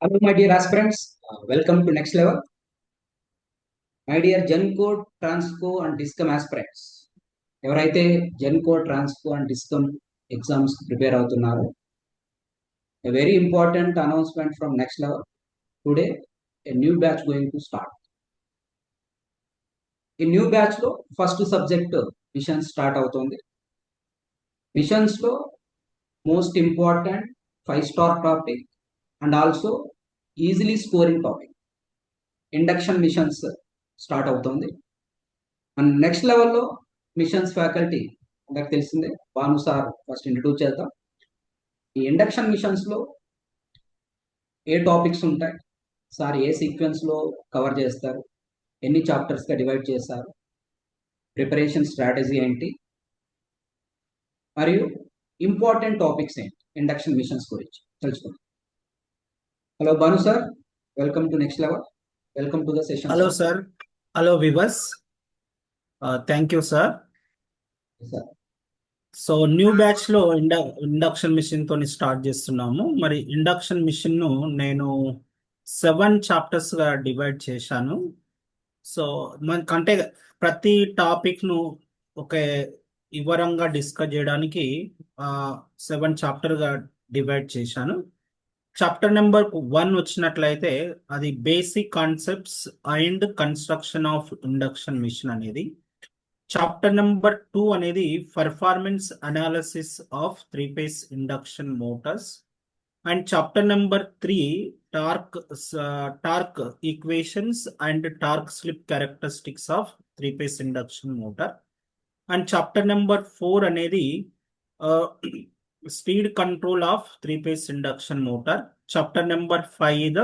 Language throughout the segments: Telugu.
Hello, my dear aspirants. Welcome to Next Level. My dear Genco, Transco and Discom aspirants. ఎవరైతే Genco Transco and discom exams prepare అవుతున్నారో a very important announcement from Next Level. Today, a new batch going to start. ఈ న్యూ బ్యాచ్ లో ఫస్ట్ సబ్జెక్ట్ మిషన్స్ స్టార్ట్ అవుతుంది. మిషన్స్ లో most important 5-star topic and also easily scoring topic induction machines start అవుతుంది. అండ్ నెక్స్ట్ లెవెల్లో మిషన్స్ ఫ్యాకల్టీ అందరికి తెలిసిందే, భాను సార్ ఫస్ట్ ఇంట్రడ్యూస్ చేద్దాం. ఈ ఇండక్షన్ మిషన్స్ లో ఏ టాపిక్స్ ఉంటాయి, సార్ ఏ సీక్వెన్స్ లో కవర్ చేస్తారు, ఎన్ని చాప్టర్స్ గా డివైడ్ చేస్తారు, ప్రిపరేషన్ స్ట్రాటజీ ఏంటి, మరియు ఇంపార్టెంట్ టాపిక్స్ ఏంటి ఇండక్షన్ మిషన్స్ గురించి తెలుసుకుందాం. Hello Bhanu sir, welcome to next level. Welcome to the session. Hello, sir. Hello, viewers. Thank you, sir. Sir so new batch లో ఇండక్షన్ మిషన్ తోని స్టార్ట్ చేస్తున్నాము. మరి ఇండక్షన్ మిషన్ ను నేను 7 చాప్టర్స్ గా డివైడ్ చేశాను. సో మనకంటే ప్రతి టాపిక్ ను ఒక వివరంగా డిస్కస్ చేయడానికి 7 చాప్టర్ గా డివైడ్ చేశాను. చాప్టర్ నెంబర్ 1 వచ్చినట్లయితే అది basic concepts and construction of induction machine అనేది. చాప్టర్ నెంబర్ 2 అనేది performance analysis of 3-phase induction motors. And chapter number 3 torque equations and torque slip characteristics of 3-phase induction motor. And chapter number 4 అనేది speed control of 3-phase induction motor. Chapter number 5 the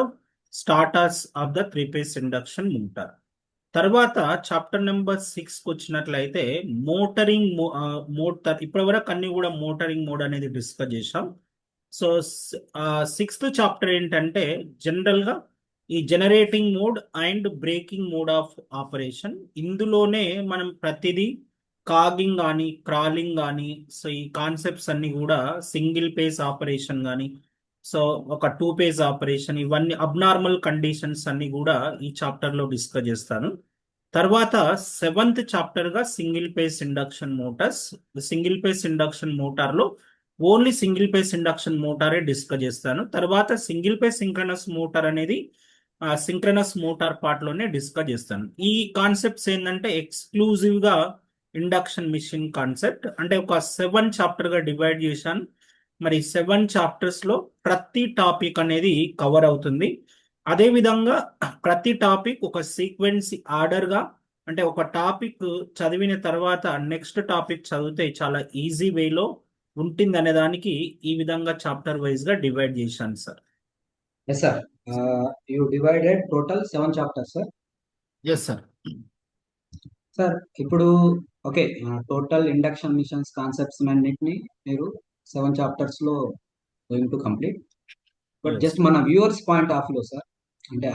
starters of the 3-phase induction motor. తర్వాత చాప్టర్ నెంబర్ 6 వచ్చినట్లయితే మోటరింగ్ మోటార్. ఇప్పటి వరకు అన్ని కూడా మోటరింగ్ మోడ్ అనేది డిస్కస్ చేసాం. సో 6th చాప్టర్ ఏంటంటే జనరల్ గా ఈ generating mode and breaking mode of operation. ఇందులోనే మనం ప్రతిదీ కాగింగ్ కానీ క్రాలింగ్ కానీ, సో ఈ కాన్సెప్ట్స్ అన్ని కూడా సింగిల్ పేజ్ ఆపరేషన్ కానీ, సో ఒక 2-phase ఆపరేషన్, ఇవన్నీ అబ్నార్మల్ కండిషన్స్ అన్ని కూడా ఈ చాప్టర్ లో డిస్కస్ చేస్తాను. తర్వాత 7th చాప్టర్ గా single phase induction motors. Single phase induction motor లో ఓన్లీ సింగిల్ పేజ్ ఇండక్షన్ మోటారే డిస్కస్ చేస్తాను. తర్వాత సింగిల్ పేజ్ సింక్రనస్ మోటార్ అనేది సింక్రనస్ మోటార్ పార్ట్ లోనే డిస్కస్ చేస్తాను. ఈ కాన్సెప్ట్స్ ఏంటంటే ఎక్స్క్లూజివ్ గా ఇండక్షన్ మిషన్ కాన్సెప్ట్, అంటే ఒక 7 చాప్టర్ గా డివైడ్ చేశాను. మరి 7 చాప్టర్స్ లో ప్రతి టాపిక్ అనేది కవర్ అవుతుంది. అదే విధంగా ప్రతి టాపిక్ ఒక సీక్వెన్స్ ఆర్డర్ గా, అంటే ఒక టాపిక్ చదివిన తర్వాత నెక్స్ట్ టాపిక్ చదివితే చాలా ఈజీ వేలో ఉంటుంది అనే దానికి ఈ విధంగా చాప్టర్ వైజ్ గా డివైడ్ చేశాను sir. Yes sir, you divided total 7 chapters sir. Yes sir. Sir ఇప్పుడు okay, total induction machines concepts అన్నింటినీ మీరు 7 చాప్టర్స్ లో going to complete. But Yes. Just మన వ్యూవర్స్ పాయింట్ ఆఫ్ లో సార్, అంటే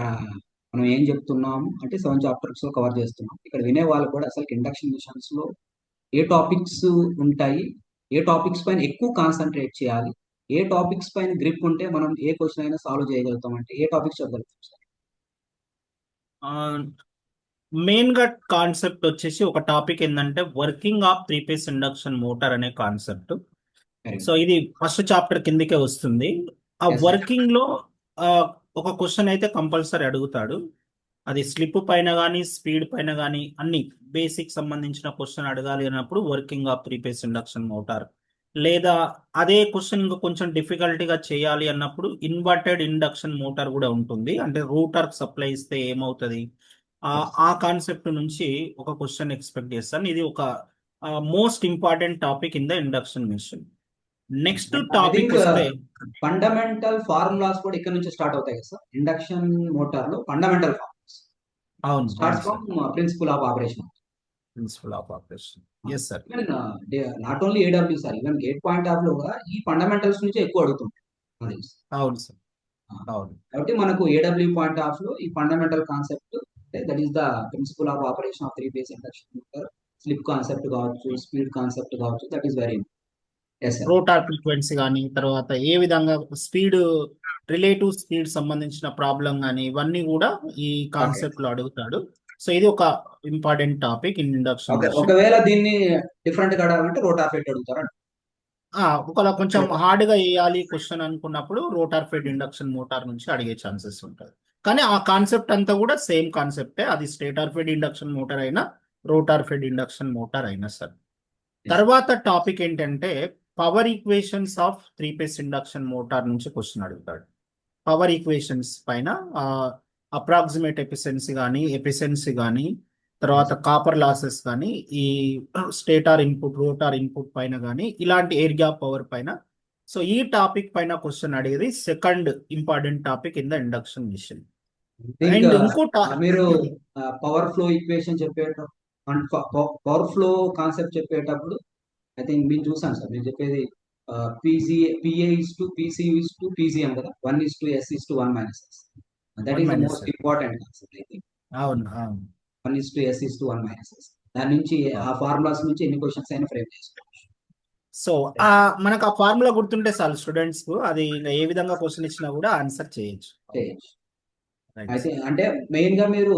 మనం ఏం చెప్తున్నాము అంటే 7 చాప్టర్స్ లో కవర్ చేస్తున్నాం. ఇక్కడ వినే వాళ్ళు కూడా అసలు ఇండక్షన్ మిషన్స్ లో ఏ టాపిక్స్ ఉంటాయి, ఏ టాపిక్స్ పైన ఎక్కువ కాన్సన్ట్రేట్ చేయాలి, ఏ టాపిక్స్ పైన గ్రిప్ ఉంటే మనం ఏ క్వశ్చన్ అయినా సాల్వ్ చేయగలుగుతాం, అంటే ఏ టాపిక్స్ చెప్పగలుగుతాం సార్? మెయిన్ గా కాన్సెప్ట్ వచ్చేసి ఒక టాపిక్ ఏంటంటే working of 3-phase induction motor అనే కాన్సెప్ట్. సో ఇది ఫస్ట్ చాప్టర్ కిందకే వస్తుంది. ఆ Yes, sir. వర్కింగ్ లో ఆ, ఒక క్వశ్చన్ అయితే కంపల్సరీ అడుగుతాడు. అది స్లిప్ పైన కానీ స్పీడ్ పైన కానీ అన్ని బేసిక్ సంబంధించిన క్వశ్చన్ అడగాలి అన్నప్పుడు working of 3-phase induction motor. లేదా అదే క్వశ్చన్ ఇంకా కొంచెం డిఫికల్టీగా చేయాలి అన్నప్పుడు ఇన్వర్టెడ్ ఇండక్షన్ మోటార్ కూడా ఉంటుంది. అంటే రూటర్ సప్లై ఇస్తే ఏమవుతుంది, ఆ కాన్సెప్ట్ నుంచి ఒక క్వశ్చన్ ఎక్స్పెక్ట్ చేస్తాను. ఇది ఒక most important topic in the induction machine. Next topic వస్తే ఫండమెంటల్ ఫార్ములాస్ కూడా ఇక్కడ నుంచి స్టార్ట్ అవుతాయి కదా సార్. ఇండక్షన్ మోటార్ లో ఫండమెంటల్ ఫార్ములాస్ అవును starts from principle of operation. Principle of operation. Yes sir. Even not only AW sir, even GATE point of లో కూడా ఈ ఫండమెంటల్స్ నుంచి ఎక్కువ అడుగుతుంది. అవును సార్. అవును. కాబట్టి మనకు ఏడబ్ల్యూ పాయింట్ ఆఫ్ లో ఈ fundamental concept that is the principle of operation of 3-phase induction motor. Slip concept కావచ్చు, స్పీడ్ కాన్సెప్ట్ కావచ్చు, that is very. Rotor frequency కానీ తర్వాత ఏ విధంగా స్పీడ్ రిలేటివ్ స్పీడ్ సంబంధించిన ప్రాబ్లం కానీ ఇవన్నీ కూడా ఈ ఓకే కాన్సెప్ట్ లో అడుగుతాడు. సో ఇది ఒక important topic in induction okay. Machine. ఒకవేళ దీన్ని డిఫరెంట్ గా అడగాలంటే రోటార్ ఫెట్ అడుగుతారు. ఒకవేళ కొంచెం హార్డ్ గా వేయాలి క్వశ్చన్ అనుకున్నప్పుడు రోటార్ ఫెడ్ ఇండక్షన్ మోటార్ నుంచి అడిగే ఛాన్సెస్ ఉంటుంది. కానీ ఆ కాన్సెప్ట్ అంతా కూడా సేమ్ కాన్సెప్టే, అది స్టేటర్ ఫెడ్ ఇండక్షన్ మోటార్ అయినా రోటార్ ఫెడ్ ఇండక్షన్ మోటార్ అయినా సరే. తర్వాత టాపిక్ ఏంటంటే power equations of 3 phase induction motor నుంచి క్వశ్చన్ అడుగుతాడు. పవర్ ఈక్వేషన్స్ పైన అప్రాక్సిమేట్ ఎఫిషియన్సీ కానీ తర్వాత కాపర్ లాసెస్ కానీ ఈ స్టేటార్ ఇన్పుట్ రోటార్ ఇన్పుట్ పైన కానీ ఇలాంటి ఎయిర్ గ్యాప్ పవర్ పైన. సో ఈ టాపిక్ పైన క్వశ్చన్ అడిగేది second important topic in the induction machine. And ఇంకో మీరు పవర్ ఫ్లో ఈక్వేషన్ చెప్పేటప్పుడు పవర్ ఫ్లో కాన్సెప్ట్ చెప్పేటప్పుడు ఐ థింక్ మీరు చూసాను సార్, మీరు చెప్పేది PA is to PC is to PCM కదా, 1:s is to 1 - s. That is the most important concept I think. అవును 1:s ఇస్ టు 1 - s. దాని నుంచి ఆ ఫార్ములాస్ నుంచి ఎన్ని క్వశ్చన్స్ అయినా ఫ్రేమ్ చేసుకోవచ్చు. సో మనకు ఆ ఫార్ములా గుర్తుంటే చాలు స్టూడెంట్స్ కు, అది ఏ విధంగా క్వశ్చన్ ఇచ్చినా కూడా ఆన్సర్ చేయొచ్చు. అయితే అంటే మెయిన్ గా మీరు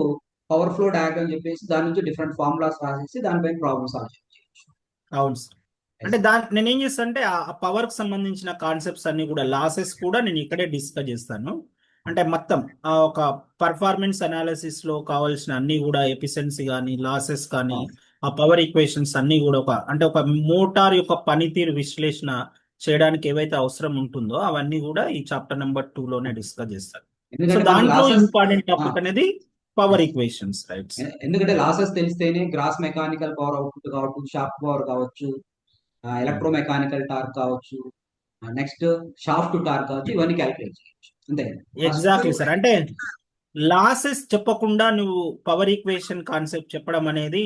పవర్ ఫ్లో డయాగ్రామ్ చెప్పేసి దాని నుంచి డిఫరెంట్ ఫార్ములాస్ రాసేసి దానిపైన ప్రాబ్లమ్ సాల్వ్ చేయొచ్చు. అవును సార్. అంటే నేను ఏం చేస్తాను అంటే ఆ పవర్ కి సంబంధించిన కాన్సెప్ట్స్ అన్ని కూడా లాసెస్ కూడా నేను ఇక్కడే డిస్కస్ చేస్తాను. అంటే మొత్తం ఒక పర్ఫార్మెన్స్ అనాలిసిస్ లో కావాల్సిన అన్ని కూడా ఎఫిషియన్సీ కానీ లాసెస్ కానీ ఆ పవర్ ఈక్వేషన్స్ అన్ని కూడా ఒక మోటార్ యొక్క పనితీరు విశ్లేషణ చేయడానికి ఏవైతే అవసరం ఉంటుందో అవన్నీ కూడా ఈ చాప్టర్ నెంబర్ 2 లోనే డిస్కస్ చేస్తాను. సో దాంట్లో ఇంపార్టెంట్ టాపిక్ అనేది పవర్ ఈక్వేషన్స్, రైట్? ఎందుకంటే లాసెస్ తెలిస్తేనే గ్రాస్ మెకానికల్ పవర్ అవుట్పుట్ కావచ్చు, షాఫ్ట్ పవర్ కావచ్చు, ఎలక్ట్రో మెకానికల్ టార్క్ కావచ్చు, నెక్స్ట్ షాఫ్ట్ టార్క్ కావచ్చు, ఇవన్నీ క్యాలిక్యులేట్ చేయొచ్చు. అంతే. Exactly sir. అంటే లాసెస్ చెప్పకుండా నువ్వు పవర్ ఈక్వేషన్ కాన్సెప్ట్ చెప్పడం అనేది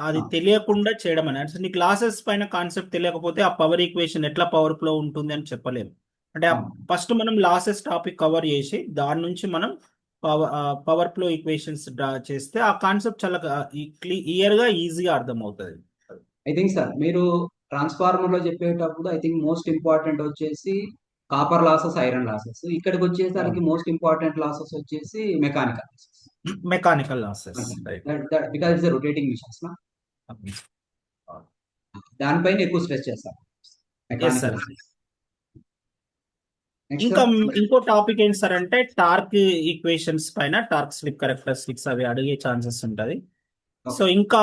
అది తెలియకుండా చేయడం అనేది. అంటే నీకు లాసెస్ పైన కాన్సెప్ట్ తెలియకపోతే ఆ పవర్ ఈక్వేషన్ ఎట్లా పవర్ ఫ్లో ఉంటుంది అని చెప్పలేము. అంటే ఫస్ట్ మనం లాసెస్ టాపిక్ కవర్ చేసి దాని నుంచి మనం పవర్ ఫ్లో ఈక్వేషన్స్ డ్రా చేస్తే ఆ కాన్సెప్ట్ చాలా క్లియర్ గా ఈజీగా అర్థం అవుతుంది. ఐ థింక్ సార్ మీరు ట్రాన్స్ఫార్మర్ లో చెప్పేటప్పుడు ఐ థింక్ మోస్ట్ ఇంపార్టెంట్ వచ్చేసి కాపర్ లాసెస్, ఐరన్ లాసెస్. ఇక్కడికి వచ్చేసరికి మోస్ట్ ఇంపార్టెంట్ లాసెస్ వచ్చేసి mechanical losses, because it's rotating machines నా, దానిపైన ఎక్కువ స్ట్రెస్ చేస్తారు మెకానికల్. ఇంకా ఇంకో టాపిక్ ఏంటి సార్ అంటే టార్క్ ఈక్వేషన్స్ పైన టార్క్ స్లిప్ క్యారెక్టరిస్టిక్స్ అవి అడిగే ఛాన్సెస్ ఉంటది. సో ఇంకా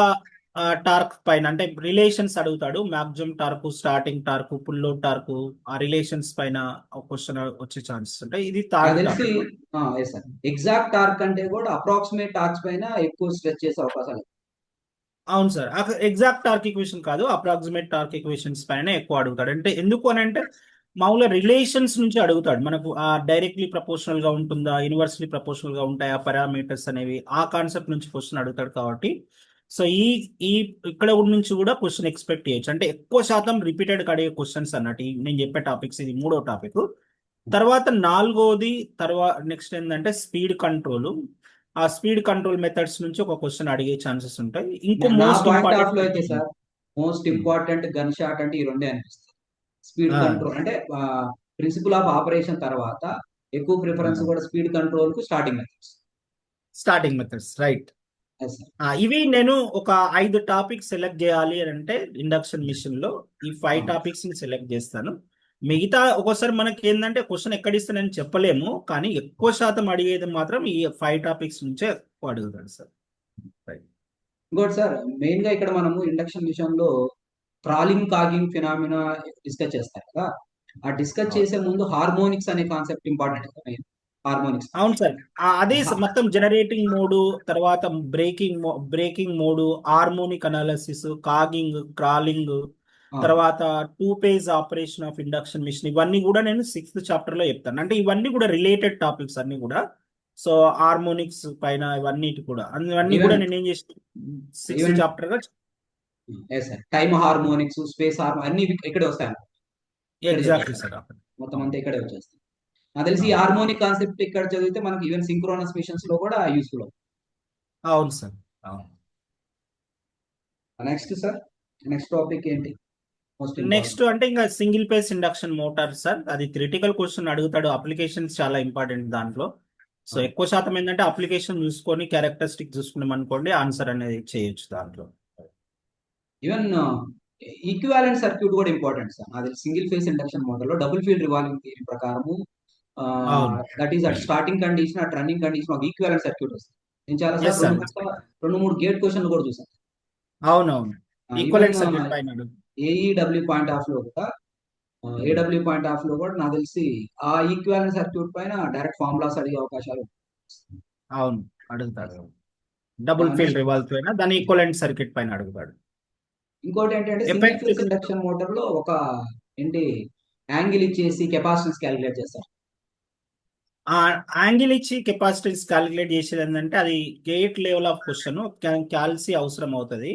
టార్క్ పైన అంటే రిలేషన్స్ అడుగుతాడు. Maximum torque, starting torque, full load torque, ఆ రిలేషన్స్ పైన క్వశ్చన్ వచ్చే ఛాన్సెస్ ఉంటాయి. ఇది ఎగ్జాక్ట్ టార్క్ అంటే కూడా అప్రాక్సిమేట్ టార్క్స్ పైన ఎక్కువ స్ట్రెచ్ చేసే అవకాశాలు. అవును సార్. ఎగ్జాక్ట్ టార్క్ ఈక్వేషన్ కాదు, అప్రాక్సిమేట్ టార్క్ ఈక్వేషన్స్ పైన ఎక్కువ అడుగుతాడు. అంటే ఎందుకు అని అంటే మామూలుగా రిలేషన్స్ నుంచి అడుగుతాడు. మనకు డైరెక్ట్లీ ప్రపోర్షనల్ గా ఉంటుందా, యూనివర్సలీ ప్రపోర్షనల్ గా ఉంటాయా పారామీటర్స్ అనేవి, ఆ కాన్సెప్ట్ నుంచి క్వశ్చన్ అడుగుతాడు. కాబట్టి సో ఈ ఇక్కడ నుంచి కూడా క్వశ్చన్ ఎక్స్పెక్ట్ చేయొచ్చు. అంటే ఎక్కువ శాతం రిపీటెడ్ అడిగే క్వశ్చన్స్ అన్నట్టు నేను చెప్పే టాపిక్స్. ఇది 3వ టాపిక్. తర్వాత 4వది నెక్స్ట్ ఏంటంటే స్పీడ్ కంట్రోల్. ఆ స్పీడ్ కంట్రోల్ మెథడ్స్ నుంచి ఒక క్వశ్చన్ అడిగే ఛాన్సెస్ ఉంటాయి. ఇంకో మోస్ట్ ఇంపార్టెంట్ గన్ షాట్ అంటే ఈ రెండే అనిపిస్తుంది. స్పీడ్ కంట్రోల్ అంటే ప్రిన్సిపల్ ఆఫ్ ఆపరేషన్ తర్వాత ఎక్కువ ప్రిఫరెన్స్ కూడా స్పీడ్ కంట్రోల్ కు స్టార్టింగ్ మెథడ్స్, రైట్? ఇవి నేను ఒక 5 టాపిక్స్ సెలెక్ట్ చేయాలి అని అంటే ఇండక్షన్ మిషన్ లో ఈ 5 టాపిక్స్ ని సెలెక్ట్ చేస్తాను. మిగతా ఒక్కోసారి మనకి ఏంటంటే క్వశ్చన్ ఎక్కడ ఇస్తానని చెప్పలేము, కానీ ఎక్కువ శాతం అడిగేది మాత్రం ఈ 5 టాపిక్స్ నుంచే ఎక్కువ అడుగుతాడు సార్. ఇంకోటి సార్, మెయిన్ గా ఇక్కడ మనము ఇండక్షన్ మిషన్ లో ట్రాలింగ్ కాగింగ్ ఫినామినా డిస్కస్ చేస్తారు కదా, ఆ డిస్కస్ చేసే ముందు హార్మోనిక్స్ అనే కాన్సెప్ట్ ఇంపార్టెంట్. హార్మోనిక్స్, అవును సార్. అదే మొత్తం జనరేటింగ్ మోడు, తర్వాత braking mode, harmonic analysis, cogging, crawling, తర్వాత 2 phase operation of induction machine, ఇవన్నీ కూడా నేను 6th చాప్టర్ లో చెప్తాను. అంటే ఇవన్నీ కూడా రిలేటెడ్ టాపిక్స్ అన్ని కూడా. సో హార్మోనిక్స్ పైన ఇవన్నీ కూడా నేను ఏం చేసిన 6th చాప్టర్ గా టైమ్ హార్మోనిక్స్, స్పేస్ హార్మోనిక్స్ అన్ని ఇక్కడే వస్తాయి. Exactly sir. మొత్తం అంతా ఇక్కడే వచ్చేస్తాయి. నాకు తెలిసి ఈ హార్మోనిక్ కాన్సెప్ట్ ఇక్కడ చదివితే మనకి ఈవెన్ సింక్రోనస్ మిషన్స్ లో కూడా యూస్ఫుల్ అవుతుంది. అవును sir. Next sir, next topic ఏంటి? Most next important. అంటే ఇంకా single phase induction motor sir, అది క్రిటికల్ క్వశ్చన్ అడుగుతాడు, అప్లికేషన్స్ చాలా ఇంపార్టెంట్ దాంట్లో. సో ఎక్కువ శాతం ఏంటంటే అప్లికేషన్ చూసుకొని క్యారెక్టరిస్టిక్ చూసుకున్నాం అనుకోండి, ఆన్సర్ అనేది చేయొచ్చు దాంట్లో. ఈవెన్ ఈక్వివాలెంట్ సర్క్యూట్ కూడా ఇంపార్టెంట్ సార్. అది సింగిల్ ఫేస్ ఇండక్షన్ మోటార్ లో డబుల్ ఫీల్డ్ రివాల్వింగ్ థియరీ ప్రకారము అవును that is at starting condition, at running condition ఒక ఈక్వివాలెంట్ సర్క్యూట్ వస్తుంది. నేను చాలా ఎస్ సార్ సార్, రెండు మూడు గేట్ క్వశ్చన్లు కూడా చూసాను. అవునవును. ఈవెన్ ఈక్వలెంట్ సర్క్యూట్ పైన అడుగు. ఏఈడబ్ల్యూ పాయింట్ ఆఫ్ లో కూడా ఏడబ్ల్యూ పాయింట్ ఆఫ్ లో కూడా నాకు తెలిసి ఆ ఈక్వివాలెంట్ సర్క్యూట్ పైన డైరెక్ట్ ఫార్ములాస్ అడిగే అవకాశాలు అవును అడుగుతాడు. డబుల్ ఫీల్డ్ నెక్స్ట్ రివాల్వ్ పైన, దాని ఈక్వలెంట్ సర్క్యూట్ పైన అడుగుతాడు. ఇంకోటి ఏంటంటే single phase effective induction motor లో ఒక ఏంటి యాంగిల్ ఇచ్చేసి కెపాసిటెన్స్ క్యాలిక్యులేట్ చేస్తారు. ఆ యాంగిల్ ఇచ్చి కెపాసిటెన్స్ క్యాలిక్యులేట్ చేసేది ఏంటంటే అది gate level of question, calci అవసరం అవుతుంది.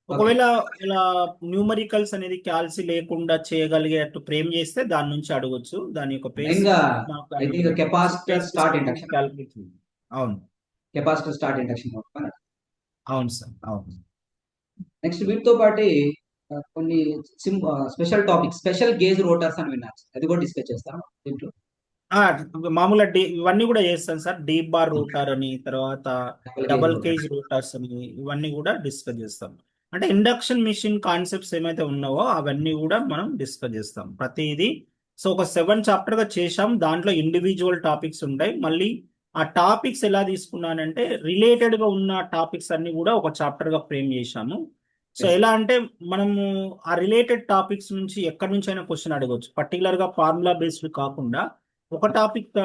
ఓకే. ఒకవేళ ఇలా న్యూమరికల్స్ అనేది క్యాల్సి లేకుండా చేయగలిగేట్టు ఫ్రేమ్ చేస్తే దాని నుంచి అడగొచ్చు. దాని యొక్క పేస్ మెయిన్ గా I think calculate capacitor phase start displacement induction, calculate. అవును కెపాసిటర్ స్టార్ట్ ఇండక్షన్ మోటార్. అవును సార్ అవును. నెక్స్ట్ వీటితో పాటు కొన్ని special topic, special cage rotors అని విన్నారు, అది కూడా డిస్కస్ చేస్తాం దీంట్లో. ఆ, మామూలుగా ఇవన్నీ కూడా చేస్తాను సార్. డీప్ బార్ రూటర్ అని, తర్వాత double cage double rotor. Cage rotors అని, ఇవన్నీ కూడా డిస్కస్ చేస్తాం. అంటే ఇండక్షన్ మిషన్ కాన్సెప్ట్స్ ఏమైతే ఉన్నావో అవన్నీ కూడా మనం డిస్కస్ చేస్తాం ప్రతిదీ. సో ఒక 7 చాప్టర్ గా చేసాం. దాంట్లో ఇండివిజువల్ టాపిక్స్ ఉంటాయి. మళ్ళీ ఆ టాపిక్స్ ఎలా తీసుకున్నానంటే రిలేటెడ్ గా ఉన్న టాపిక్స్ అన్ని కూడా ఒక చాప్టర్ గా ఫ్రేమ్ చేశాము. So Yes. ఎలా అంటే మనము ఆ రిలేటెడ్ టాపిక్స్ నుంచి ఎక్కడి నుంచి అయినా క్వశ్చన్ అడగవచ్చు. పర్టికులర్ గా ఫార్ములా బేస్డ్ కాకుండా ఒక టాపిక్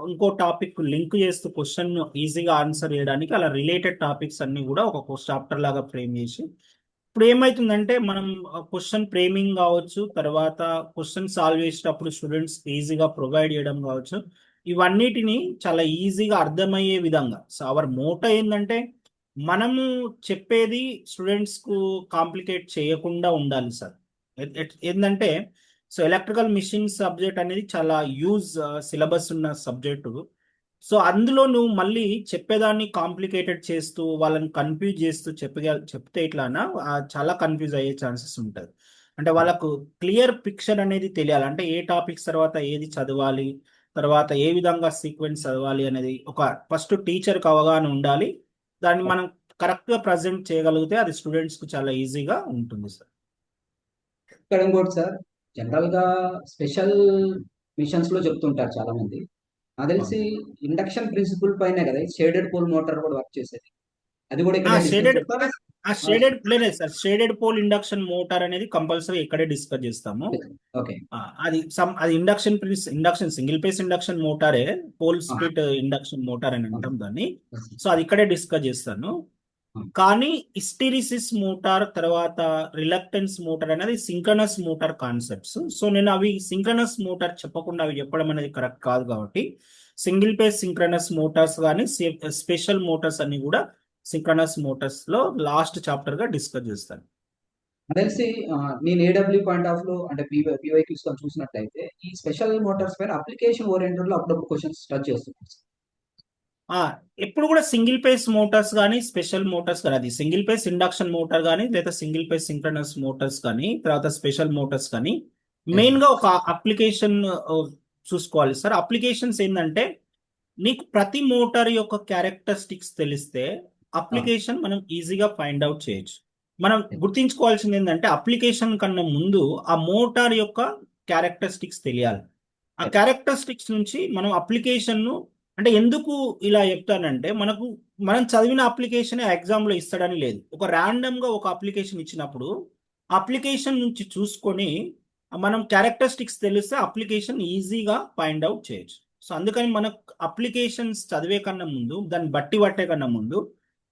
ఇంకో టాపిక్ లింక్ చేస్తూ క్వశ్చన్ ఈజీగా ఆన్సర్ చేయడానికి అలా రిలేటెడ్ టాపిక్స్ అన్ని కూడా ఒక చాప్టర్ లాగా ఫ్రేమ్ చేసి, ఇప్పుడు ఏమైతుందంటే మనం క్వశ్చన్ ఫ్రేమింగ్ కావచ్చు, తర్వాత క్వశ్చన్ సాల్వ్ చేసేటప్పుడు స్టూడెంట్స్ ఈజీగా ప్రొవైడ్ చేయడం కావచ్చు, ఇవన్నిటిని చాలా ఈజీగా అర్థమయ్యే విధంగా. సో అవర్ మోటో ఏంటంటే మనము చెప్పేది స్టూడెంట్స్ కు కాంప్లికేట్ చేయకుండా ఉండాలి సార్. ఏంటంటే సో ఎలక్ట్రికల్ మిషన్ సబ్జెక్ట్ అనేది చాలా సిలబస్ ఉన్న సబ్జెక్టు. సో అందులో నువ్వు మళ్ళీ చెప్పేదాన్ని కాంప్లికేటెడ్ చేస్తూ వాళ్ళని కన్ఫ్యూజ్ చేస్తూ చెప్తే ఇట్లానా చాలా కన్ఫ్యూజ్ అయ్యే ఛాన్సెస్ ఉంటుంది. అంటే వాళ్ళకు క్లియర్ పిక్చర్ అనేది తెలియాలి. అంటే ఏ టాపిక్స్ తర్వాత ఏది చదవాలి, తర్వాత ఏ విధంగా సీక్వెన్స్ చదవాలి అనేది ఒక ఫస్ట్ టీచర్కి అవగాహన ఉండాలి. దాన్ని మనం కరెక్ట్గా ప్రజెంట్ చేయగలిగితే అది స్టూడెంట్స్కి చాలా ఈజీగా ఉంటుంది సార్. ఇక్కడ ఇంకోటి సార్, జనరల్ గా స్పెషల్ మిషన్స్ లో చెప్తుంటారు చాలా మంది. నాకు తెలిసి ఇండక్షన్ ప్రిన్సిపల్ పైనే కదా షేడెడ్ పోల్ మోటార్ కూడా వర్క్ చేసేది, అది కూడా ఇక్కడ డిస్కస్ షేడెడ్ చేస్తారా? లేదు sir, shaded pole induction motor అనేది కంపల్సరీ ఇక్కడే డిస్కస్ చేస్తాము. ఓకే. అది ఇండక్షన్ సింగిల్ పేస్ ఇండక్షన్ మోటారే, పోల్ స్ప్లిట్ ఇండక్షన్ మోటార్ అని అంటాం దాన్ని. సో అది ఇక్కడే డిస్కస్ చేస్తాను. కానీ హిస్టెరిసిస్ మోటార్, తర్వాత రిలక్టెన్స్ మోటార్ అనేది సింక్రనస్ మోటార్ కాన్సెప్ట్స్. సో నేను అవి సింక్రనస్ మోటార్ చెప్పకుండా అవి చెప్పడం అనేది కరెక్ట్ కాదు, కాబట్టి సింగిల్ పేస్ సింక్రనస్ మోటార్స్ కానీ స్పెషల్ మోటార్స్ అన్ని కూడా సింక్రనస్ మోటార్స్ లో లాస్ట్ చాప్టర్ గా డిస్కస్ చేస్తాను. తెలిసి నేను ఏడబ్ల్యూ పాయింట్ ఆఫ్ లో అంటే పీవైక్యూస్ చూసినట్లయితే ఈ స్పెషల్ మోటార్స్ పైన అప్లికేషన్ ఓరియంటెడ్ లో అప్పుడప్పుడు క్వశ్చన్స్ టచ్ చేస్తున్నాను. ఎప్పుడు కూడా సింగిల్ పేస్ మోటార్స్ కానీ స్పెషల్ మోటార్స్ కానీ, అది సింగిల్ పేస్ ఇండక్షన్ మోటార్ కానీ లేదా సింగిల్ పేస్ సింక్రనస్ మోటార్స్ కానీ తర్వాత స్పెషల్ మోటార్స్ కానీ మెయిన్ గా ఒక అప్లికేషన్ చూసుకోవాలి సార్. అప్లికేషన్స్ ఏంటంటే నీకు ప్రతి మోటార్ యొక్క క్యారెక్టరిస్టిక్స్ తెలిస్తే అప్లికేషన్ మనం ఈజీగా ఫైండ్ అవుట్ చేయొచ్చు. మనం గుర్తించుకోవాల్సింది ఏంటంటే అప్లికేషన్ కన్నా ముందు ఆ మోటార్ యొక్క క్యారెక్టరిస్టిక్స్ తెలియాలి. ఆ క్యారెక్టరిస్టిక్స్ నుంచి మనం అప్లికేషన్ ను, అంటే ఎందుకు ఇలా చెప్తానంటే మనం చదివిన అప్లికేషన్ ఎగ్జామ్ లో ఇస్తాడని లేదు. ఒక ర్యాండమ్ గా ఒక అప్లికేషన్ ఇచ్చినప్పుడు అప్లికేషన్ నుంచి చూసుకొని మనం క్యారెక్టరిస్టిక్స్ తెలిస్తే అప్లికేషన్ ఈజీగా ఫైండ్ అవుట్ చేయొచ్చు. సో అందుకని మనకు అప్లికేషన్స్ చదివే కన్నా ముందు, దాన్ని బట్టి పట్టే కన్నా ముందు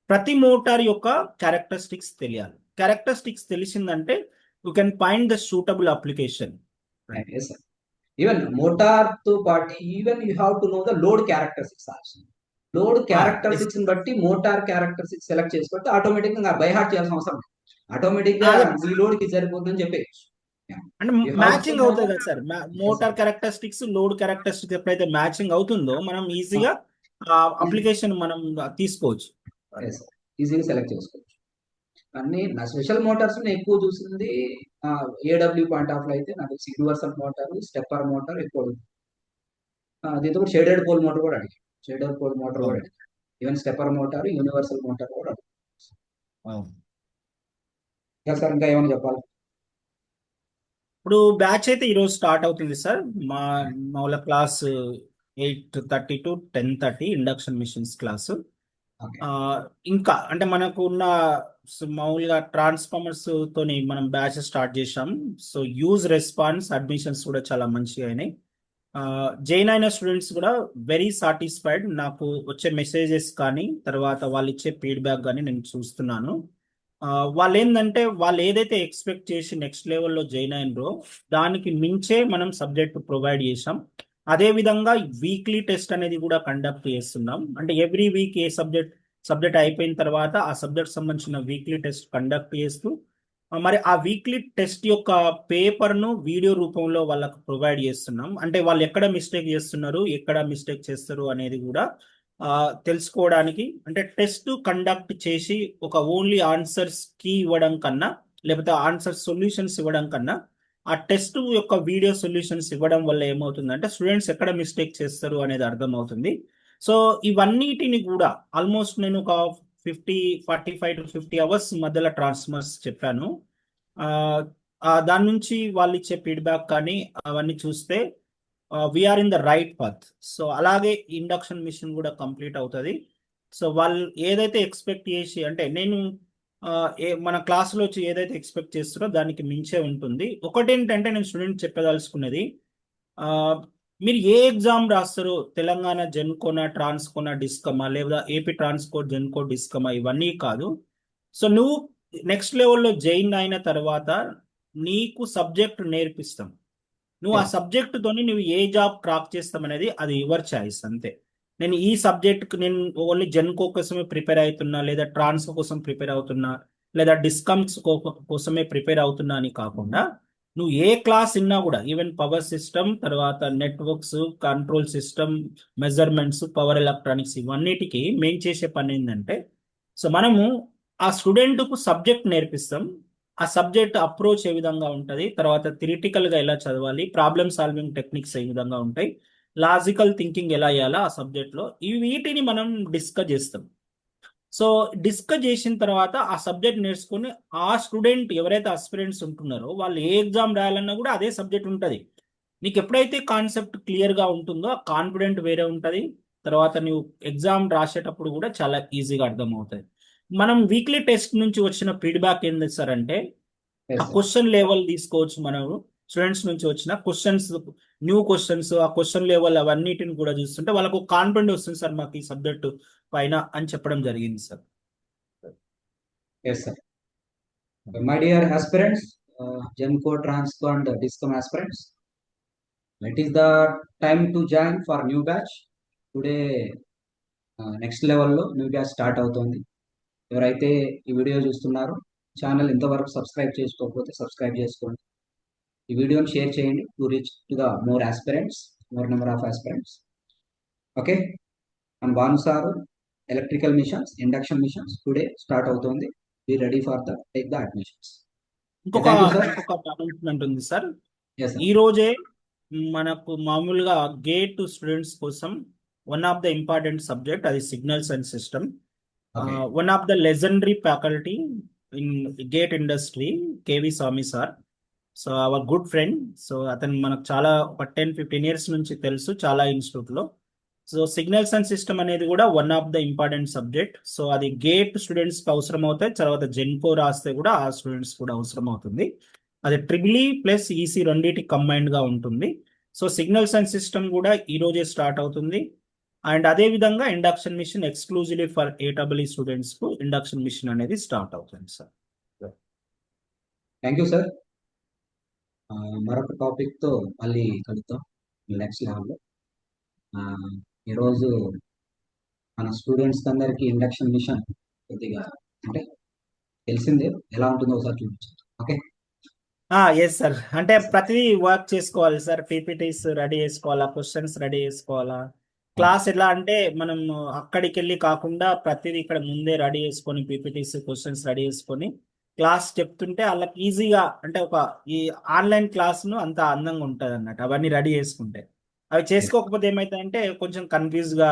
ప్రతి మోటార్ యొక్క క్యారెక్టరిస్టిక్స్ తెలియాలి. క్యారెక్టరిస్టిక్స్ తెలిసిందంటే you can find the suitable application. Even motor తో పాటు even you have to know the load characteristics also. Load characteristics బట్టి మోటార్ క్యారెక్టరిస్టిక్స్ సెలెక్ట్ చేసుకుంటే ఆటోమేటిక్ గా బై హార్ట్ చేయాల్సిన అవసరం లేదు. ఆటోమేటిక్ గా ఈ లోడ్ కి సరిపోతుందని చెప్పేయచ్చు. అంటే మ్యాచింగ్ అవుతుంది కదా sir, motor characteristics load characteristics ఎప్పుడైతే మ్యాచింగ్ అవుతుందో మనం ఈజీగా అప్లికేషన్ మనం తీసుకోవచ్చు, ఈజీగా సెలెక్ట్ చేసుకోవచ్చు. అన్ని నా స్పెషల్ మోటార్స్ నేను ఎక్కువ చూసింది ఏడబ్ల్యూ పాయింట్ ఆఫ్ లో అయితే నాకు యూనివర్సల్ మోటార్, స్టెప్పర్ మోటార్ ఎక్కువ దీంతో కూడా షేడెడ్ పోల్ మోటార్ కూడా అడిగాను. షేడెడ్ పోల్ మోటార్ కూడా అవును అడిగాను. Even stepper motor, universal motor కూడా అడిగాను. అవును. ఇంకా సార్ ఇంకా ఏమైనా చెప్పాలి? ఇప్పుడు బ్యాచ్ అయితే ఈరోజు స్టార్ట్ అవుతుంది సార్. మా మామూలు class 8:30 to 10:30 induction machines class. Okay. ఆ, ఇంకా అంటే మనకు ఉన్న మామూలుగా ట్రాన్స్ఫార్మర్స్ తోని మనం బ్యాచ్ స్టార్ట్ చేసాం. సో యూజ్ రెస్పాన్స్ అడ్మిషన్స్ కూడా చాలా మంచిగా అయినాయి. జైన్ అయిన స్టూడెంట్స్ కూడా వెరీ సాటిస్ఫైడ్. నాకు వచ్చే మెసేజెస్ కానీ తర్వాత వాళ్ళు ఇచ్చే ఫీడ్బ్యాక్ కానీ నేను చూస్తున్నాను. ఆ, వాళ్ళు ఏంటంటే వాళ్ళు ఏదైతే ఎక్స్పెక్ట్ చేసి నెక్స్ట్ లెవెల్లో జాయిన్ అయినరో దానికి మించే మనం సబ్జెక్ట్ ప్రొవైడ్ చేసాం. అదే విధంగా వీక్లీ టెస్ట్ అనేది కూడా కండక్ట్ చేస్తున్నాం. అంటే ఎవ్రీ వీక్ ఏ సబ్జెక్ట్ అయిపోయిన తర్వాత ఆ సబ్జెక్ట్ సంబంధించిన వీక్లీ టెస్ట్ కండక్ట్ చేస్తూ మరి ఆ వీక్లీ టెస్ట్ యొక్క పేపర్ను వీడియో రూపంలో వాళ్ళకు ప్రొవైడ్ చేస్తున్నాం. అంటే వాళ్ళు ఎక్కడ మిస్టేక్ చేస్తున్నారు, ఎక్కడ మిస్టేక్ చేస్తారు అనేది కూడా ఆ, తెలుసుకోవడానికి. అంటే టెస్ట్ కండక్ట్ చేసి ఒక ఓన్లీ ఆన్సర్స్ కి ఇవ్వడం కన్నా లేకపోతే ఆన్సర్ సొల్యూషన్స్ ఇవ్వడం కన్నా ఆ టెస్ట్ యొక్క వీడియో సొల్యూషన్స్ ఇవ్వడం వల్ల ఏమవుతుందంటే స్టూడెంట్స్ ఎక్కడ మిస్టేక్ చేస్తారు అనేది అర్థమవుతుంది. సో ఇవన్నిటిని కూడా ఆల్మోస్ట్ నేను ఒక 45 to 50 అవర్స్ మధ్యలో ట్రాన్స్ఫర్స్ చెప్పాను. ఆ, దాని నుంచి వాళ్ళు ఇచ్చే ఫీడ్బ్యాక్ కానీ అవన్నీ చూస్తే we're in the right path. So అలాగే ఇండక్షన్ మిషన్ కూడా కంప్లీట్ అవుతుంది. సో వాళ్ళు ఏదైతే ఎక్స్పెక్ట్ చేసి అంటే నేను మన క్లాస్లో వచ్చి ఏదైతే ఎక్స్పెక్ట్ చేస్తారో దానికి మించే ఉంటుంది. ఒకటేంటంటే నేను స్టూడెంట్ చెప్పదలుచుకున్నది, ఆ, మీరు ఏ ఎగ్జామ్ రాస్తారో తెలంగాణ జెన్కోనా, ట్రాన్స్కోనా, డిస్కమా లేదా ఏపీ ట్రాన్స్కోట్ జెన్కో డిస్కమా ఇవన్నీ కాదు. సో నువ్వు నెక్స్ట్ లెవెల్లో జాయిన్ అయిన తర్వాత నీకు సబ్జెక్ట్ నేర్పిస్తాం. నువ్వు ఆ ఎస్. సబ్జెక్టుతోని నువ్వు ఏ జాబ్ క్రాక్ చేస్తాం అనేది అది యువర్ చాయిస్ అంతే. నేను ఈ సబ్జెక్ట్ నేను ఓన్లీ జెన్కో కోసమే ప్రిపేర్ అవుతున్నా లేదా ట్రాన్స్కో కోసం ప్రిపేర్ అవుతున్నా లేదా డిస్కమ్స్ కోసమే ప్రిపేర్ అవుతున్నా అని కాకుండా నువ్వు ఏ క్లాస్ విన్నా కూడా ఈవెన్ పవర్ సిస్టమ్ తర్వాత networks, control system, measurements, power electronics ఇవన్నిటికీ మేము చేసే పని ఏంటంటే సో మనము ఆ స్టూడెంట్కు సబ్జెక్ట్ నేర్పిస్తాం. ఆ సబ్జెక్ట్ అప్రోచ్ ఏ విధంగా ఉంటుంది, తర్వాత థిరిటికల్ గా ఎలా చదవాలి, ప్రాబ్లమ్ సాల్వింగ్ టెక్నిక్స్ ఏ విధంగా ఉంటాయి, లాజికల్ థింకింగ్ ఎలా చేయాలా ఆ సబ్జెక్ట్ లో ఈ వీటిని మనం డిస్కస్ చేస్తాం. సో డిస్కస్ చేసిన తర్వాత ఆ సబ్జెక్ట్ నేర్చుకుని ఆ స్టూడెంట్ ఎవరైతే అస్పిరెంట్స్ ఉంటున్నారో వాళ్ళు ఏ ఎగ్జామ్ రాయాలన్నా కూడా అదే సబ్జెక్ట్ ఉంటుంది. నీకు ఎప్పుడైతే కాన్సెప్ట్ క్లియర్ గా ఉంటుందో ఆ కాన్ఫిడెంట్ వేరే ఉంటుంది. తర్వాత నువ్వు ఎగ్జామ్ రాసేటప్పుడు కూడా చాలా ఈజీగా అర్థమవుతుంది. మనం వీక్లీ టెస్ట్ నుంచి వచ్చిన ఫీడ్బ్యాక్ ఏంది సార్ అంటే ఆ ఎస్ సార్. క్వశ్చన్ లెవెల్ తీసుకోవచ్చు మనం. స్టూడెంట్స్ నుంచి వచ్చిన క్వశ్చన్స్, న్యూ క్వశ్చన్స్, ఆ క్వశ్చన్ లెవెల్ అవన్నిటిని కూడా చూస్తుంటే వాళ్ళకు కాన్ఫిడెంట్ వస్తుంది సార్ మాకు ఈ సబ్జెక్టు పైన అని చెప్పడం జరిగింది sir. Yes sir. My dear aspirants, Genco, Transco and Discom aspirants, it is the time to join for new batch. Today next లెవెల్లో న్యూ బ్యాచ్ స్టార్ట్ అవుతుంది. ఎవరైతే ఈ వీడియో చూస్తున్నారో ఛానల్ ఇంతవరకు సబ్స్క్రైబ్ చేసుకోకపోతే సబ్స్క్రైబ్ చేసుకోండి. ఈ వీడియోని షేర్ చేయండి to reach to the more aspirants, more number of aspirants. Okay. మన Bhanu sir electrical machines, induction machines today start అవుతుంది. Be ready for the take the admissions. ఇంకొక థ్యాంక్ యూ సార్. ఇంకొక అనౌన్స్మెంట్ ఉంది సార్. Yes sir. ఈ రోజే మనకు మామూలుగా గేట్ స్టూడెంట్స్ కోసం one of the important subject అది signals and system. Okay. One of the legendary faculty in GATE industry KV Swamy sir. So our good friend. So అతను మనకు చాలా ఒక 10-15 ఇయర్స్ నుంచి తెలుసు చాలా ఇన్స్టిట్యూట్ లో. సో సిగ్నల్స్ అండ్ సిస్టమ్ అనేది కూడా one of the important subject. So అది గేట్ స్టూడెంట్స్ కి అవసరం అవుతాయి, తర్వాత జెన్కో రాస్తే కూడా ఆ స్టూడెంట్స్ కూడా అవసరం అవుతుంది. అది ట్రిపుల్ ఈ ప్లస్ ఈసీ రెండింటి కంబైన్డ్ గా ఉంటుంది. సో సిగ్నల్స్ అండ్ సిస్టమ్ కూడా ఈ రోజే స్టార్ట్ అవుతుంది. అండ్ అదే విధంగా induction machine exclusively for AW students కు ఇండక్షన్ మిషన్ అనేది స్టార్ట్ అవుతుంది సార్. Thank you sir. మరొక టాపిక్ తో మళ్ళీ కలుద్దాం నెక్స్ట్ లెవెల్లో. ఈరోజు మన స్టూడెంట్స్ అందరికీ ఇండక్షన్ మిషన్ కొద్దిగా అంటే తెలిసిందే ఎలా ఉంటుందో ఒకసారి చూపించారు. ఓకే. Yes sir. అంటే ప్రతిదీ వర్క్ చేసుకోవాలి సార్. పీపీటీస్ రెడీ చేసుకోవాలా, క్వశ్చన్స్ రెడీ చేసుకోవాలా. క్లాస్ ఎలా అంటే మనం అక్కడికి వెళ్ళి కాకుండా ప్రతిదీ ఇక్కడ ముందే రెడీ చేసుకొని పీపీటీస్ క్వశ్చన్స్ రెడీ చేసుకొని క్లాస్ చెప్తుంటే వాళ్ళకి ఈజీగా అంటే ఒక ఈ ఆన్లైన్ క్లాస్ను అంత అందంగా ఉంటుంది అన్నట్టు అవన్నీ రెడీ చేసుకుంటే. అవి చేసుకోకపోతే ఏమవుతాయంటే కొంచెం కన్ఫ్యూజ్గా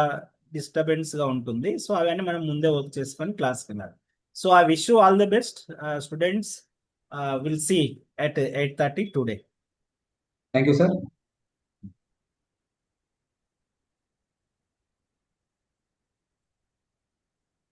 డిస్టర్బెన్స్గా ఉంటుంది. సో అవన్నీ మనం ముందే వర్క్ చేసుకొని క్లాస్కి వెళ్ళాలి. So I wish you all the best students. Will see at 8:30 today. Thank you, sir.